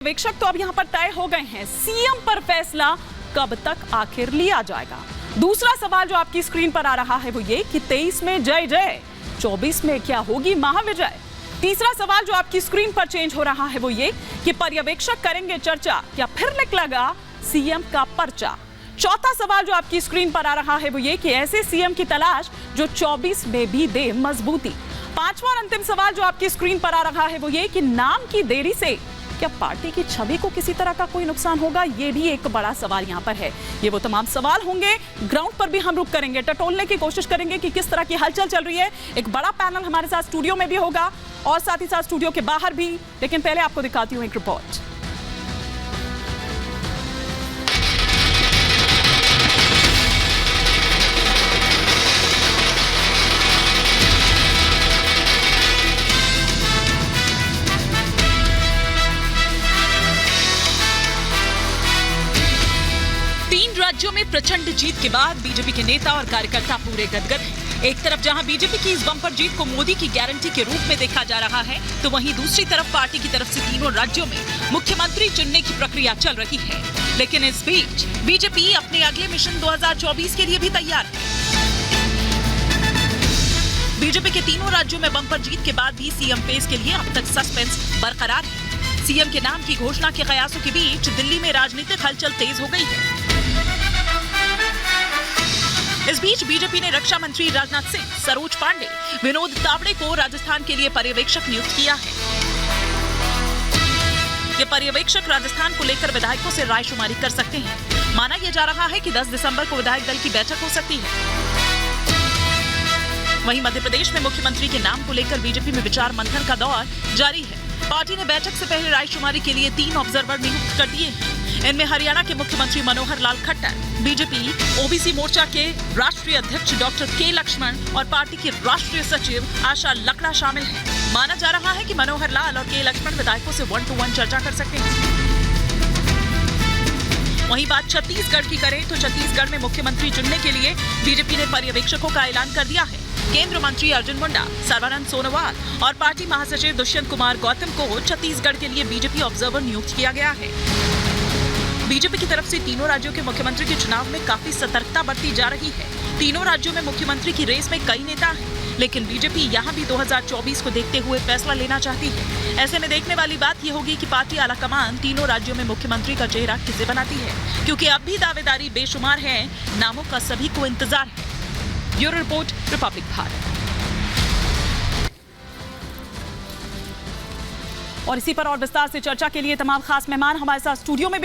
पर्यवेक्षक तो अब यहां पर तय हो गए हैं। सीएम पर फैसला कब तक आखिर लिया जाएगा? दूसरा सवाल जो आपकी स्क्रीन पर आ रहा है वो ये कि 23 में जय जय, 24 में क्या होगी महाविजय? तीसरा सवाल जो आपकी स्क्रीन पर चेंज हो रहा है वो ये कि पर्यवेक्षक करेंगे चर्चा, क्या फिर निकलेगा सीएम का पर्चा? चौथा सवाल जो आपकी स्क्रीन पर आ रहा है वो ये कि ऐसे सीएम की तलाश जो 24 में भी दे मजबूती। पांचवा और अंतिम सवाल जो आपकी स्क्रीन पर आ रहा है वो ये कि नाम की देरी से क्या पार्टी की छवि को किसी तरह का कोई नुकसान होगा? ये भी एक बड़ा सवाल यहां पर है। ये वो तमाम सवाल होंगे, ग्राउंड पर भी हम रुक करेंगे, टटोलने की कोशिश करेंगे कि किस तरह की हलचल चल रही है। एक बड़ा पैनल हमारे साथ स्टूडियो में भी होगा और साथ ही साथ स्टूडियो के बाहर भी, लेकिन पहले आपको दिखाती हूं एक रिपोर्ट। राज्यों में प्रचंड जीत के बाद बीजेपी के नेता और कार्यकर्ता पूरे गदगद हैं। एक तरफ जहां बीजेपी की इस बम्पर जीत को मोदी की गारंटी के रूप में देखा जा रहा है, तो वहीं दूसरी तरफ पार्टी की तरफ से तीनों राज्यों में मुख्यमंत्री चुनने की प्रक्रिया चल रही है। लेकिन इस बीच बीजेपी अपने अगले मिशन 2024 के लिए भी तैयार है। बीजेपी के तीनों राज्यों में बम्पर जीत के बाद भी सीएम पेस के लिए अब तक सस्पेंस बरकरार है। सीएम के नाम की घोषणा के कयासों के बीच दिल्ली में राजनीतिक हलचल तेज हो गई है। इस बीच बीजेपी ने रक्षा मंत्री राजनाथ सिंह, सरोज पांडे, विनोद तावड़े को राजस्थान के लिए पर्यवेक्षक नियुक्त किया है। ये पर्यवेक्षक राजस्थान को लेकर विधायकों से रायशुमारी कर सकते हैं। माना यह जा रहा है कि 10 दिसंबर को विधायक दल की बैठक हो सकती है। वहीं मध्य प्रदेश में मुख्यमंत्री के नाम को लेकर बीजेपी में विचार मंथन का दौर जारी है। पार्टी ने बैठक से पहले रायशुमारी के लिए 3 ऑब्जर्वर नियुक्त कर दिए हैं। इनमें हरियाणा के मुख्यमंत्री मनोहर लाल खट्टर, बीजेपी ओबीसी मोर्चा के राष्ट्रीय अध्यक्ष डॉक्टर के लक्ष्मण और पार्टी की राष्ट्रीय सचिव आशा लकड़ा शामिल हैं। माना जा रहा है कि मनोहर लाल और के लक्ष्मण विधायकों से 1-to-1 चर्चा कर सकते हैं। वहीं बात छत्तीसगढ़ की करें तो छत्तीसगढ़ में मुख्यमंत्री चुनने के लिए बीजेपी ने पर्यवेक्षकों का ऐलान कर दिया है। केंद्र मंत्री अर्जुन मुंडा, सर्बानंद सोनोवाल और पार्टी महासचिव दुष्यंत कुमार गौतम को छत्तीसगढ़ के लिए बीजेपी ऑब्जर्वर नियुक्त किया गया है। बीजेपी की तरफ से तीनों राज्यों के मुख्यमंत्री के चुनाव में काफी सतर्कता बरती जा रही है। तीनों राज्यों में मुख्यमंत्री की रेस में कई नेता हैं, लेकिन बीजेपी यहां भी 2024 को देखते हुए फैसला लेना चाहती है। ऐसे में देखने वाली बात यह होगी कि पार्टी आलाकमान तीनों राज्यों में मुख्यमंत्री का चेहरा किसे बनाती है, क्योंकि अब भी दावेदारी बेशुमार है, नामों का सभी को इंतजार है। Bureau report, Republic Bharat. और इसी पर और विस्तार से चर्चा के लिए तमाम खास मेहमान हमारे साथ स्टूडियो में